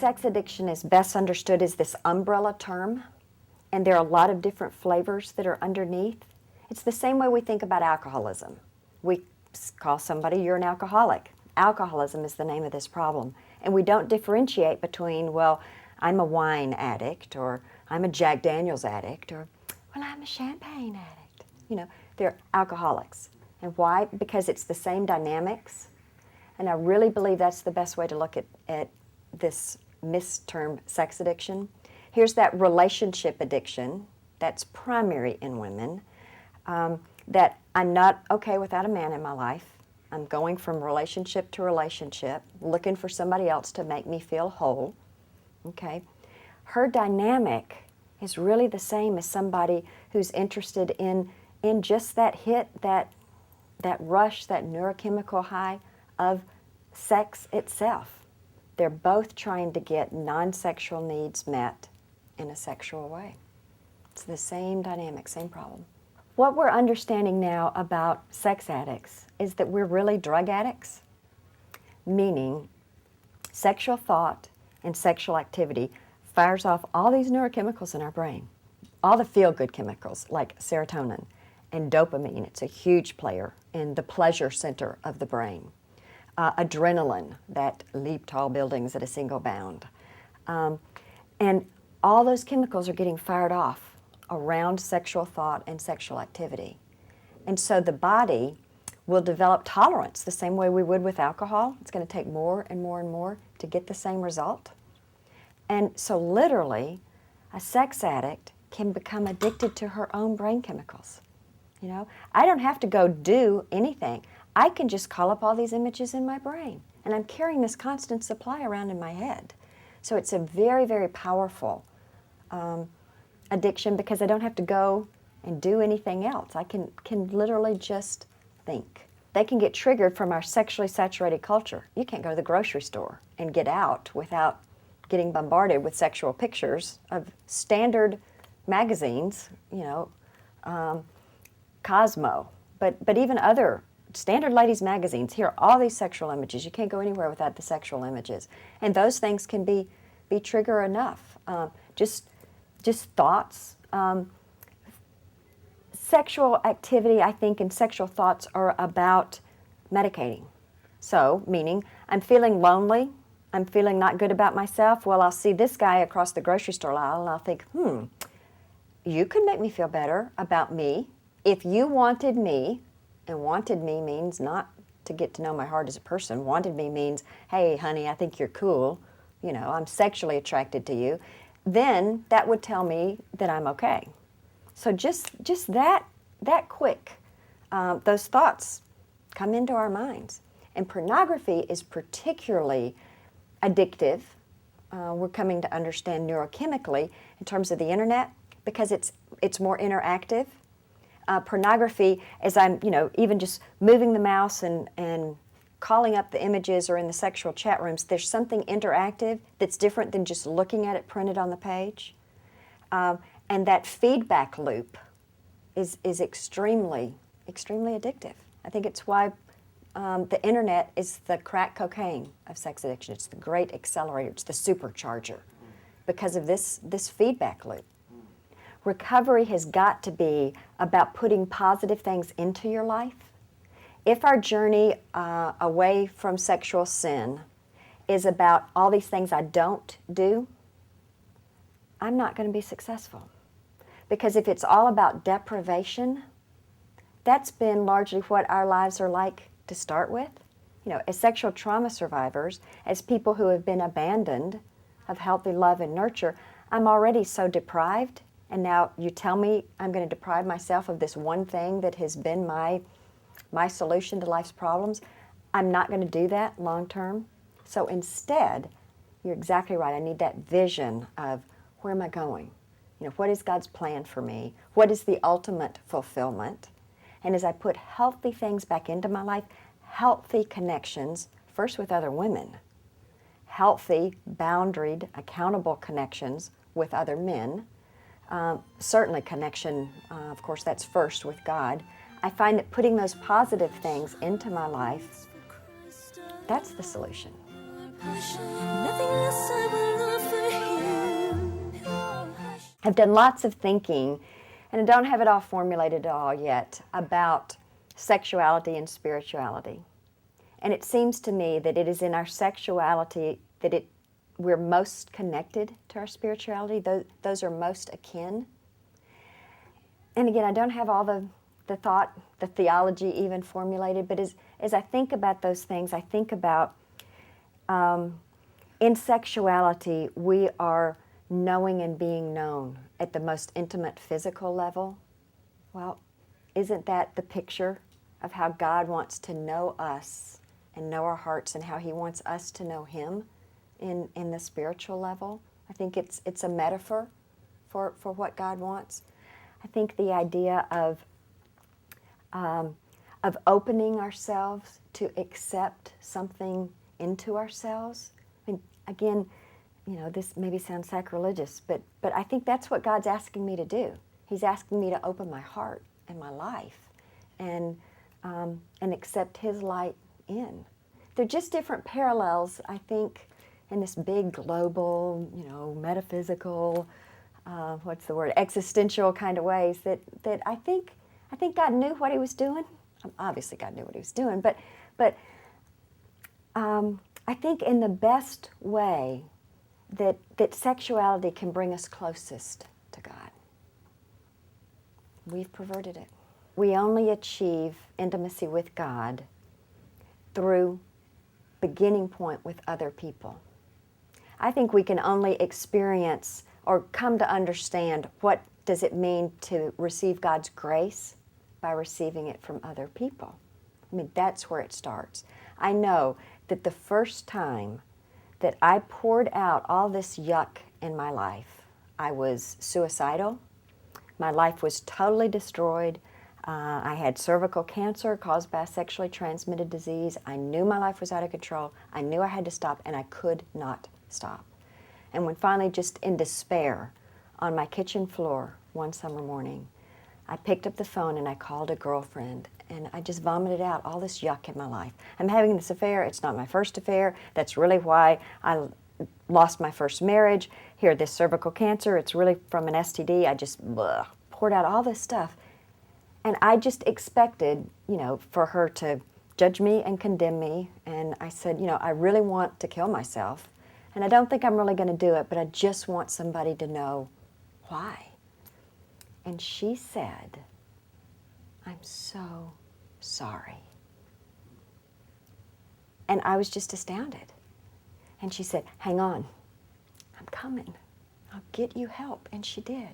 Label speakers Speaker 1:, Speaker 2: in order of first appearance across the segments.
Speaker 1: sex addiction is best understood as this umbrella term, and there are a lot of different flavors that are underneath. It's the same way we think about alcoholism. We call somebody, you're an alcoholic. Alcoholism is the name of this problem. And we don't differentiate between, well, I'm a wine addict, or I'm a Jack Daniels addict, or, well, I'm a champagne addict. You know, they're alcoholics. And why? Because it's the same dynamics. And I really believe that's the best way to look at this mistermed sex addiction. Here's that relationship addiction that's primary in women, that I'm not okay without a man in my life. I'm going from relationship to relationship, looking for somebody else to make me feel whole. Okay? Her dynamic is really the same as somebody who's interested in just that hit, that rush, that neurochemical high of sex itself. They're both trying to get non-sexual needs met in a sexual way. It's the same dynamic, same problem. What we're understanding now about sex addicts is that we're really drug addicts, meaning sexual thought and sexual activity fires off all these neurochemicals in our brain, all the feel-good chemicals like serotonin and dopamine. It's a huge player in the pleasure center of the brain. Adrenaline that leap tall buildings at a single bound. And all those chemicals are getting fired off around sexual thought and sexual activity. And so the body will develop tolerance the same way we would with alcohol. It's going to take more and more and more to get the same result. And so literally, a sex addict can become addicted to her own brain chemicals. You know, I don't have to go do anything. I can just call up all these images in my brain, and I'm carrying this constant supply around in my head. So it's a very, very powerful addiction because I don't have to go and do anything else. I can literally just think. They can get triggered from our sexually saturated culture. You can't go to the grocery store and get out without getting bombarded with sexual pictures of standard magazines, you know, Cosmo, but even other standard ladies magazines. Here are all these sexual images. You can't go anywhere without the sexual images. And those things can be trigger enough. Just thoughts. Sexual activity, I think, and sexual thoughts are about medicating. So, meaning, I'm feeling lonely, I'm feeling not good about myself. Well, I'll see this guy across the grocery store aisle, and I'll think, you could make me feel better about me if you wanted me. And wanted me means not to get to know my heart as a person. Wanted me means, hey, honey, I think you're cool. You know, I'm sexually attracted to you. Then that would tell me that I'm okay. So just that quick, those thoughts come into our minds. And pornography is particularly addictive. We're coming to understand neurochemically in terms of the internet because it's more interactive. Pornography, as I'm, even just moving the mouse and calling up the images or in the sexual chat rooms, there's something interactive that's different than just looking at it printed on the page. And that feedback loop is extremely, extremely addictive. I think it's why the internet is the crack cocaine of sex addiction. It's the great accelerator. It's the supercharger because of this feedback loop. Recovery has got to be about putting positive things into your life. If our journey away from sexual sin is about all these things I don't do, I'm not going to be successful. Because if it's all about deprivation, that's been largely what our lives are like to start with. You know, as sexual trauma survivors, as people who have been abandoned of healthy love and nurture, I'm already so deprived. And now you tell me I'm going to deprive myself of this one thing that has been my solution to life's problems. I'm not going to do that long term. So instead, you're exactly right. I need that vision of where am I going? You know, what is God's plan for me? What is the ultimate fulfillment? And as I put healthy things back into my life, healthy connections, first with other women, healthy, boundaried, accountable connections with other men, certainly connection, of course, that's first with God. I find that putting those positive things into my life, that's the solution.
Speaker 2: Nothing less I will
Speaker 1: I've done lots of thinking, and I don't have it all formulated at all yet, about sexuality and spirituality. And it seems to me that it is in our sexuality that we're most connected to our spirituality. Those are most akin. And again, I don't have all the thought, the theology even formulated, but as I think about those things, I think about in sexuality, we are knowing and being known at the most intimate physical level. Well, isn't that the picture of how God wants to know us and know our hearts, and how He wants us to know Him in the spiritual level? I think it's a metaphor for what God wants. I think the idea of opening ourselves to accept something into ourselves. I mean, again, this maybe sounds sacrilegious, but I think that's what God's asking me to do. He's asking me to open my heart and my life and accept His light in. They're just different parallels, I think, in this big global, metaphysical, existential kind of ways that I think God knew what He was doing. Obviously, God knew what He was doing, but I think in the best way that sexuality can bring us closest to God. We've perverted it. We only achieve intimacy with God through beginning point with other people. I think we can only experience or come to understand what does it mean to receive God's grace by receiving it from other people. I mean, that's where it starts. I know that the first time that I poured out all this yuck in my life, I was suicidal. My life was totally destroyed. I had cervical cancer caused by a sexually transmitted disease. I knew my life was out of control. I knew I had to stop, and I could not stop. And when finally, just in despair, on my kitchen floor one summer morning, I picked up the phone and I called a girlfriend, and I just vomited out all this yuck in my life. I'm having this affair. It's not my first affair. That's really why I lost my first marriage. Here, this cervical cancer, it's really from an STD. I just poured out all this stuff. And I just expected, for her to judge me and condemn me. And I said, I really want to kill myself. And I don't think I'm really going to do it, but I just want somebody to know why. And she said, I'm so sorry. And I was just astounded. And she said, hang on, I'm coming. I'll get you help. And she did.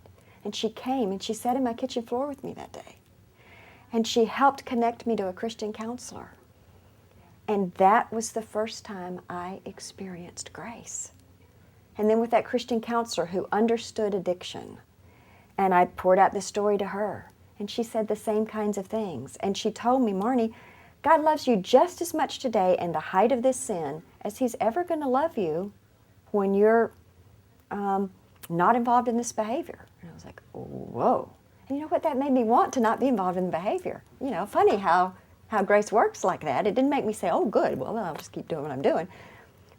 Speaker 1: And she came and she sat in my kitchen floor with me that day. And she helped connect me to a Christian counselor. And that was the first time I experienced grace. And then with that Christian counselor who understood addiction, and I poured out this story to her, and she said the same kinds of things. And she told me, Marnie, God loves you just as much today in the height of this sin as He's ever going to love you when you're not involved in this behavior. And I was like, whoa. And you know what? That made me want to not be involved in the behavior. Funny how grace works like that. It didn't make me say, oh, good, well, I'll just keep doing what I'm doing.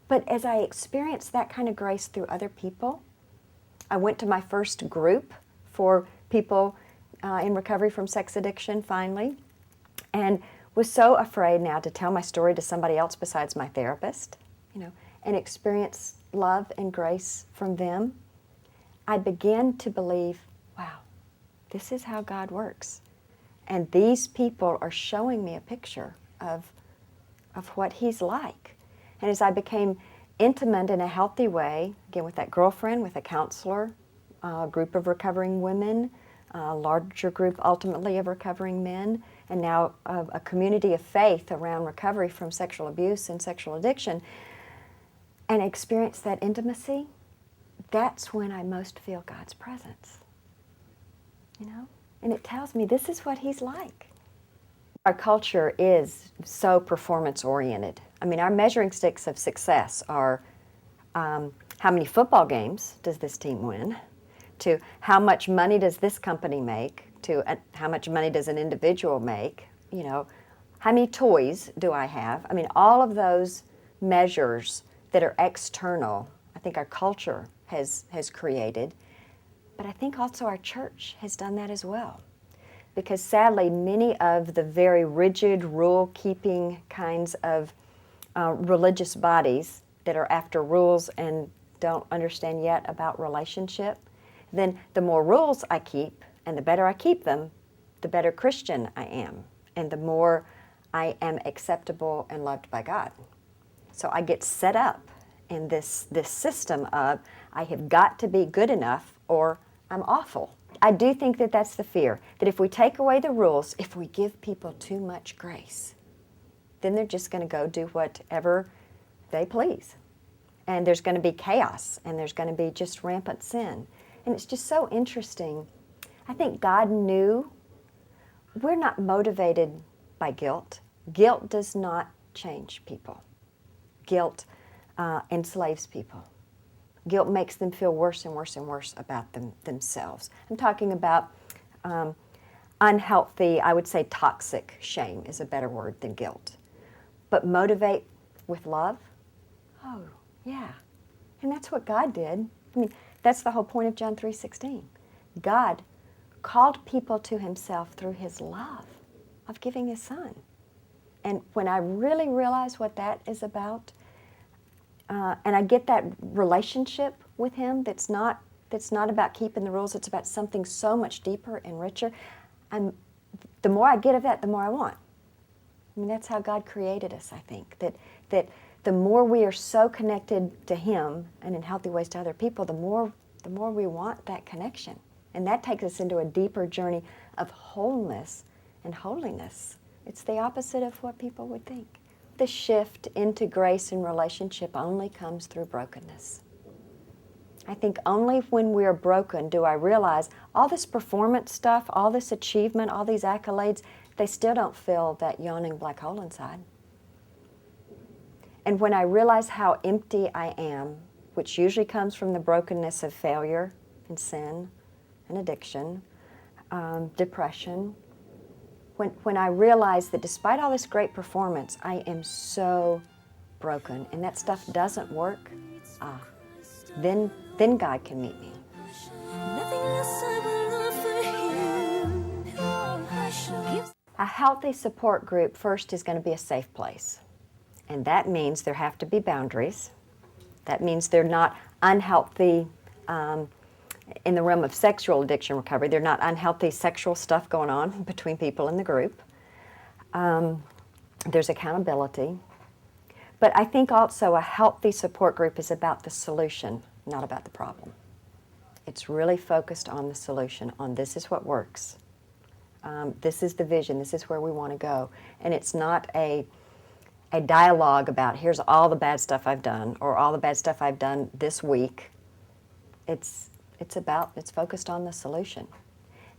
Speaker 1: But as I experienced that kind of grace through other people, I went to my first group for people in recovery from sex addiction, finally, and was so afraid now to tell my story to somebody else besides my therapist, and experience love and grace from them. I began to believe, wow, this is how God works. And these people are showing me a picture of what He's like. And as I became intimate in a healthy way, again with that girlfriend, with a counselor, a group of recovering women, a larger group ultimately of recovering men, and now a community of faith around recovery from sexual abuse and sexual addiction, and experience that intimacy, that's when I most feel God's presence. And it tells me this is what He's like. Our culture is so performance-oriented. I mean, our measuring sticks of success are how many football games does this team win, to how much money does this company make, to how much money does an individual make, how many toys do I have? I mean, all of those measures that are external, I think our culture has created, But I think also our church has done that as well. Because sadly, many of the very rigid, rule-keeping kinds of religious bodies that are after rules and don't understand yet about relationship, then the more rules I keep and the better I keep them, the better Christian I am, and the more I am acceptable and loved by God. So I get set up in this system of I have got to be good enough or I'm awful. I do think that that's the fear, that if we take away the rules, if we give people too much grace, then they're just going to go do whatever they please. And there's going to be chaos, and there's going to be just rampant sin. And it's just so interesting. I think God knew we're not motivated by guilt. Guilt does not change people. Guilt enslaves people. Guilt makes them feel worse and worse and worse about themselves. I'm talking about unhealthy, I would say toxic shame is a better word than guilt. But motivate with love? Oh, yeah. And that's what God did. I mean, that's the whole point of John 3:16. God called people to himself through his love of giving his son. And when I really realize what that is about, and I get that relationship with him that's not about keeping the rules, it's about something so much deeper and richer, the more I get of that, the more I want. I mean, that's how God created us, I think, that the more we are so connected to him and in healthy ways to other people, the more we want that connection. And that takes us into a deeper journey of wholeness and holiness. It's the opposite of what people would think. The shift into grace and relationship only comes through brokenness. I think only when we are broken do I realize all this performance stuff, all this achievement, all these accolades, they still don't fill that yawning black hole inside. And when I realize how empty I am, which usually comes from the brokenness of failure and sin and addiction, depression, when I realize that despite all this great performance, I am so broken and that stuff doesn't work, then God can meet me. A healthy support group first is going to be a safe place. And that means there have to be boundaries. That means they're not unhealthy in the realm of sexual addiction recovery. They're not unhealthy sexual stuff going on between people in the group. There's accountability. But I think also a healthy support group is about the solution, not about the problem. It's really focused on the solution, on this is what works. This is the vision, this is where we want to go. And it's not a dialogue about here's all the bad stuff I've done or all the bad stuff I've done this week. It's focused on the solution.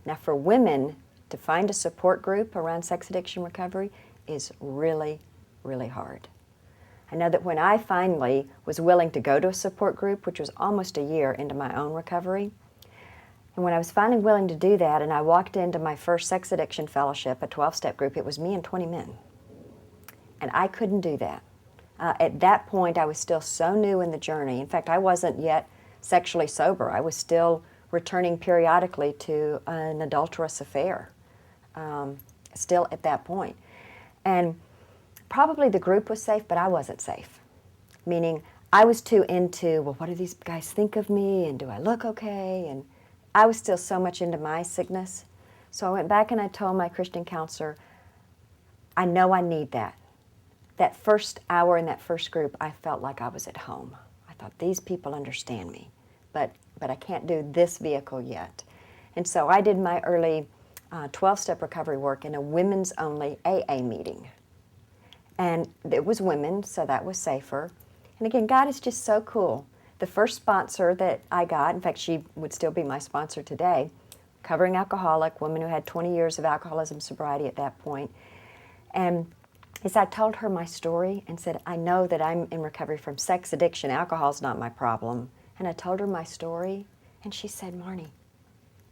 Speaker 1: Now for women, to find a support group around sex addiction recovery is really, really hard. I know that when I finally was willing to go to a support group, which was almost a year into my own recovery, and when I was finally willing to do that and I walked into my first sex addiction fellowship, a 12-step group, it was me and 20 men. And I couldn't do that. At that point, I was still so new in the journey. In fact, I wasn't yet sexually sober. I was still returning periodically to an adulterous affair, still at that point. And probably the group was safe, but I wasn't safe. Meaning, I was too into, well, what do these guys think of me, and do I look okay? And I was still so much into my sickness. So I went back and I told my Christian counselor, I know I need that. That first hour in that first group, I felt like I was at home. I thought, these people understand me, but I can't do this vehicle yet. And so I did my early 12-step recovery work in a women's-only AA meeting. And it was women, so that was safer. And again, God is just so cool. The first sponsor that I got, in fact, she would still be my sponsor today, recovering alcoholic, woman who had 20 years of alcoholism sobriety at that point. And as I told her my story and said, I know that I'm in recovery from sex addiction, alcohol's not my problem. And I told her my story, and she said, Marnie,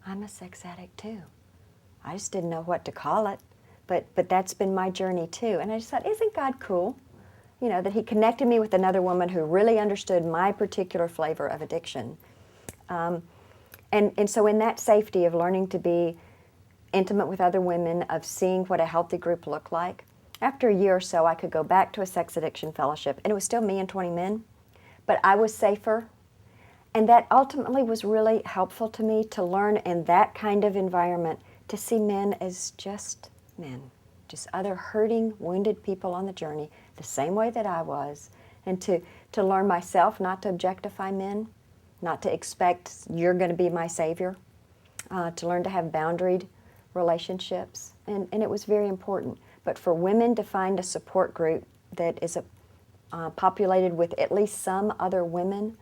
Speaker 1: I'm a sex addict too. I just didn't know what to call it, but that's been my journey too. And I just thought, isn't God cool? You know, that he connected me with another woman who really understood my particular flavor of addiction. And so in that safety of learning to be intimate with other women, of seeing what a healthy group looked like, after a year or so I could go back to a sex addiction fellowship, and it was still me and 20 men, but I was safer. And that ultimately was really helpful to me, to learn in that kind of environment to see men as just men, just other hurting, wounded people on the journey, the same way that I was, and to learn myself not to objectify men, not to expect you're going to be my savior, to learn to have boundaried relationships, and it was very important. But for women to find a support group that is populated with at least some other women,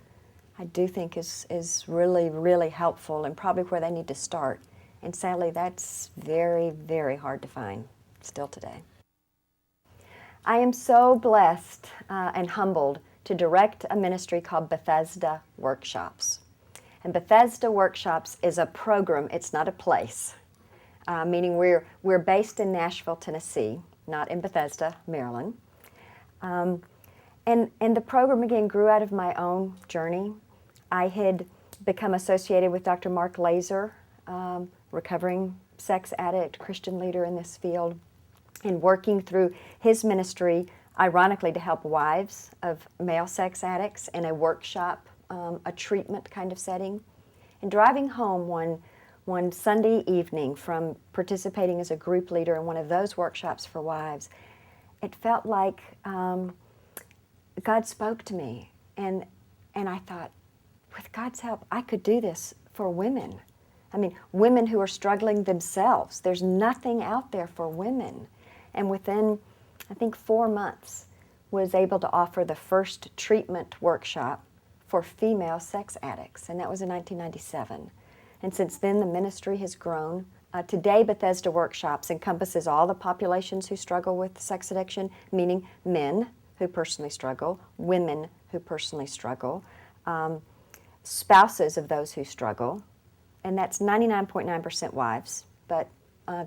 Speaker 1: I do think is really, really helpful, and probably where they need to start. And sadly, that's very, very hard to find still today. I am so blessed and humbled to direct a ministry called Bethesda Workshops. And Bethesda Workshops is a program, it's not a place, meaning we're based in Nashville, Tennessee, not in Bethesda, Maryland. And the program, again, grew out of my own journey. I had become associated with Dr. Mark Laser, recovering sex addict, Christian leader in this field, and working through his ministry, ironically, to help wives of male sex addicts in a workshop, a treatment kind of setting. And driving home one Sunday evening from participating as a group leader in one of those workshops for wives, it felt like God spoke to me, and I thought, with God's help, I could do this for women. I mean, women who are struggling themselves. There's nothing out there for women. And within, I think, 4 months, was able to offer the first treatment workshop for female sex addicts, and that was in 1997. And since then, the ministry has grown. Today, Bethesda Workshops encompasses all the populations who struggle with sex addiction, meaning men who personally struggle, women who personally struggle, spouses of those who struggle, and that's 99.9% wives, but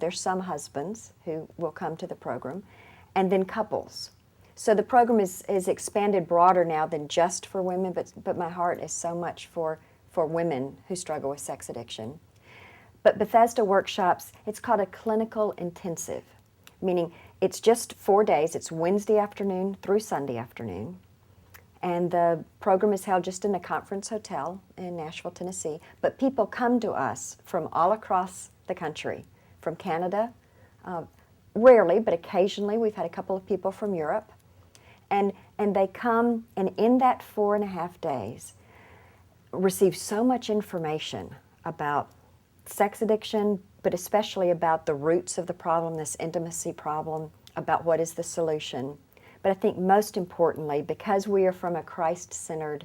Speaker 1: there's some husbands who will come to the program, and then couples. So the program is expanded broader now than just for women, but my heart is so much for women who struggle with sex addiction. But Bethesda Workshops, it's called a clinical intensive, meaning it's just 4 days. It's Wednesday afternoon through Sunday afternoon. And the program is held just in a conference hotel in Nashville, Tennessee. But people come to us from all across the country, from Canada, rarely, but occasionally. We've had a couple of people from Europe. And they come, and in that 4.5 days, receive so much information about sex addiction, but especially about the roots of the problem, this intimacy problem, about what is the solution. But I think most importantly, because we are from a Christ-centered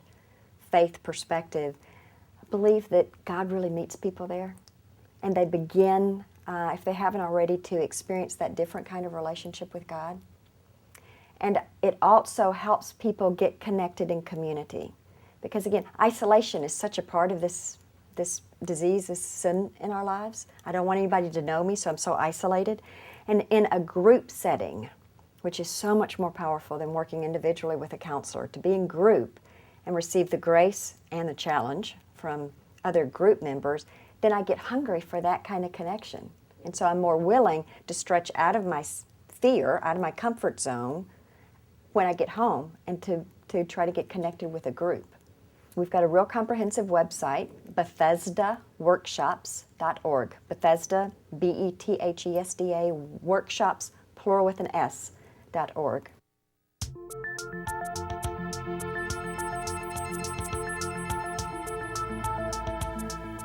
Speaker 1: faith perspective, I believe that God really meets people there. And they begin, if they haven't already, to experience that different kind of relationship with God. And it also helps people get connected in community. Because again, isolation is such a part of this disease, this sin in our lives. I don't want anybody to know me, so I'm so isolated. And in a group setting, which is so much more powerful than working individually with a counselor, to be in group and receive the grace and the challenge from other group members, then I get hungry for that kind of connection. And so I'm more willing to stretch out of my fear, out of my comfort zone when I get home, and to try to get connected with a group. We've got a real comprehensive website, BethesdaWorkshops.org. Bethesda, B-E-T-H-E-S-D-A, workshops, plural with an S.org.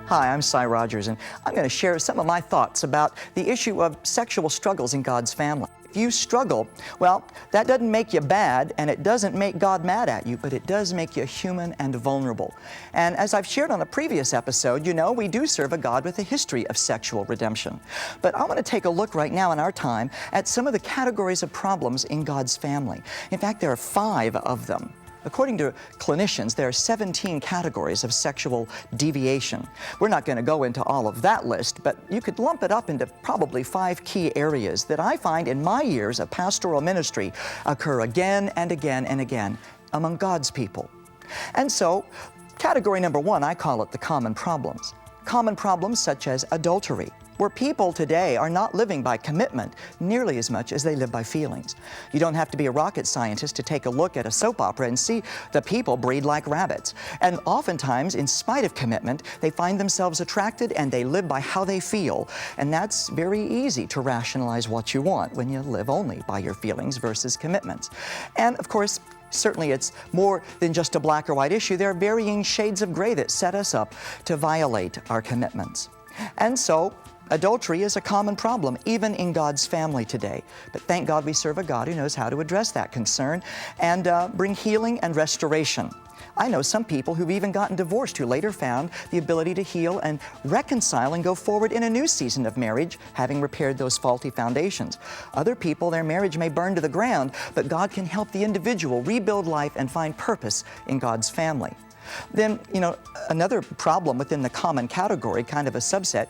Speaker 2: Hi, I'm Cy Rogers, and I'm going to share some of my thoughts about the issue of sexual struggles in God's family. If you struggle, well, that doesn't make you bad, and it doesn't make God mad at you, but it does make you human and vulnerable. And as I've shared on a previous episode, you know, we do serve a God with a history of sexual redemption. But I want to take a look right now in our time at some of the categories of problems in God's family. In fact, there are 5 of them. According to clinicians, there are 17 categories of sexual deviation. We're not going to go into all of that list, but you could lump it up into probably 5 key areas that I find in my years of pastoral ministry occur again and again and again among God's people. And so, category number 1, I call it the common problems. common problems such as adultery, where people today are not living by commitment nearly as much as they live by feelings. You don't have to be a rocket scientist to take a look at a soap opera and see the people breed like rabbits. And oftentimes, in spite of commitment, they find themselves attracted and they live by how they feel. And that's very easy to rationalize what you want when you live only by your feelings versus commitments. And of course, certainly it's more than just a black or white issue. There are varying shades of gray that set us up to violate our commitments. And so, adultery is a common problem, even in God's family today. But thank God we serve a God who knows how to address that concern and bring healing and restoration. I know some people who've even gotten divorced who later found the ability to heal and reconcile and go forward in a new season of marriage, having repaired those faulty foundations. Other people, their marriage may burn to the ground, but God can help the individual rebuild life and find purpose in God's family. Then, another problem within the common category, kind of a subset,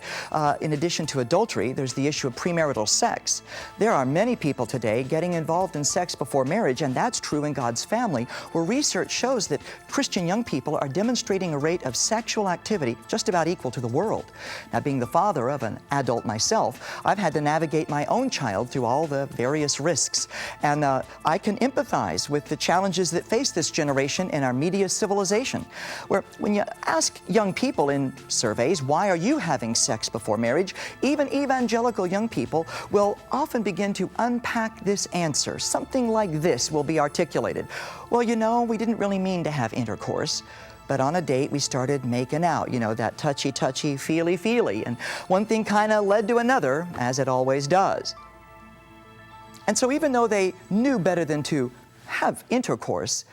Speaker 2: in addition to adultery, there's the issue of premarital sex. There are many people today getting involved in sex before marriage, and that's true in God's family, where research shows that Christian young people are demonstrating a rate of sexual activity just about equal to the world. Now, being the father of an adult myself, I've had to navigate my own child through all the various risks, and I can empathize with the challenges that face this generation in our media civilization, where when you ask young people in surveys, why are you having sex before marriage, even evangelical young people will often begin to unpack this answer. Something like this will be articulated. Well, we didn't really mean to have intercourse, but on a date we started making out, that touchy-touchy, feely-feely, and one thing kind of led to another, as it always does. And so even though they knew better than to have intercourse,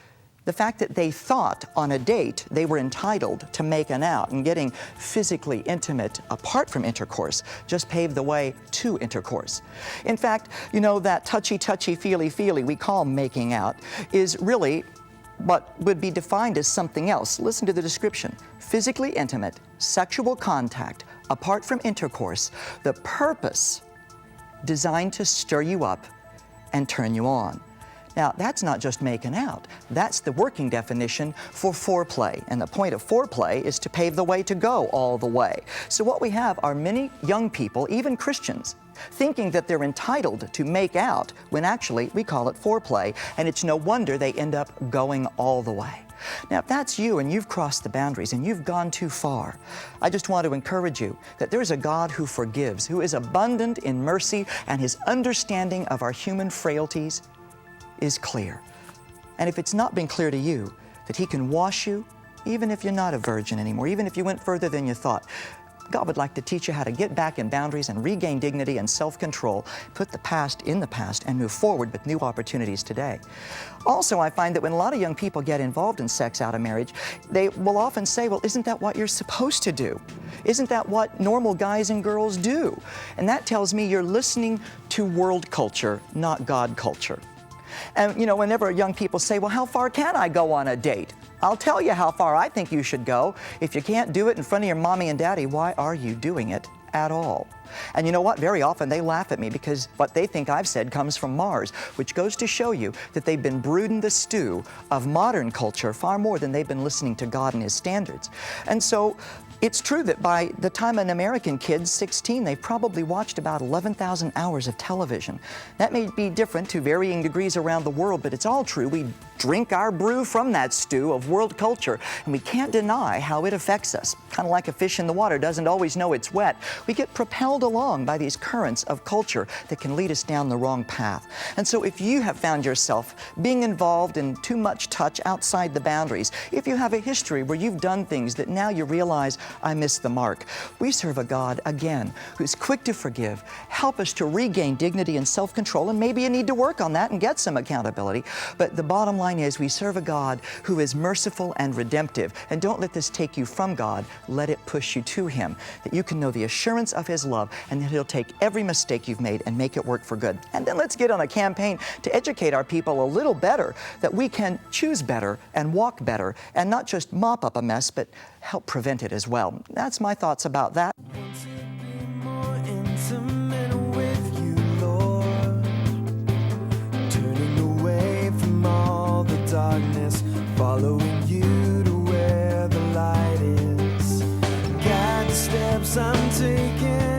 Speaker 2: the fact that they thought on a date they were entitled to making out and getting physically intimate apart from intercourse just paved the way to intercourse. In fact, that touchy-touchy, feely-feely we call making out is really what would be defined as something else. Listen to the description. Physically intimate, sexual contact, apart from intercourse, the purpose designed to stir you up and turn you on. Now, that's not just making out. That's the working definition for foreplay. And the point of foreplay is to pave the way to go all the way. So what we have are many young people, even Christians, thinking that they're entitled to make out when actually we call it foreplay, and it's no wonder they end up going all the way. Now, if that's you and you've crossed the boundaries and you've gone too far, I just want to encourage you that there's a God who forgives, who is abundant in mercy, and His understanding of our human frailties is clear. And if it's not been clear to you that He can wash you, even if you're not a virgin anymore, even if you went further than you thought, God would like to teach you how to get back in boundaries and regain dignity and self-control, put the past in the past, and move forward with new opportunities today. Also, I find that when a lot of young people get involved in sex out of marriage, they will often say, well, isn't that what you're supposed to do? Isn't that what normal guys and girls do? And that tells me you're listening to world culture, not God culture. And whenever young people say, well, how far can I go on a date? I'll tell you how far I think you should go. If you can't do it in front of your mommy and daddy, why are you doing it at all? And you know what? Very often they laugh at me because what they think I've said comes from Mars, which goes to show you that they've been brooding the stew of modern culture far more than they've been listening to God and His standards. And so it's true that by the time an American kid's 16, they've probably watched about 11,000 hours of television. That may be different to varying degrees around the world, but it's all true. We drink our brew from that stew of world culture, and we can't deny how it affects us. Kind of like a fish in the water doesn't always know it's wet. We get propelled along by these currents of culture that can lead us down the wrong path. And so if you have found yourself being involved in too much touch outside the boundaries, if you have a history where you've done things that now you realize, I missed the mark, we serve a God, again, who's quick to forgive, help us to regain dignity and self-control, and maybe you need to work on that and get some accountability. But the bottom line is we serve a God who is merciful and redemptive. And don't let this take you from God, let it push you to Him, that you can know the assurance of His love and that He'll take every mistake you've made and make it work for good. And then let's get on a campaign to educate our people a little better, that we can choose better and walk better and not just mop up a mess, but help prevent it as well. That's my thoughts about that.
Speaker 3: Darkness, following you to where the light is. God, to stay I'm taking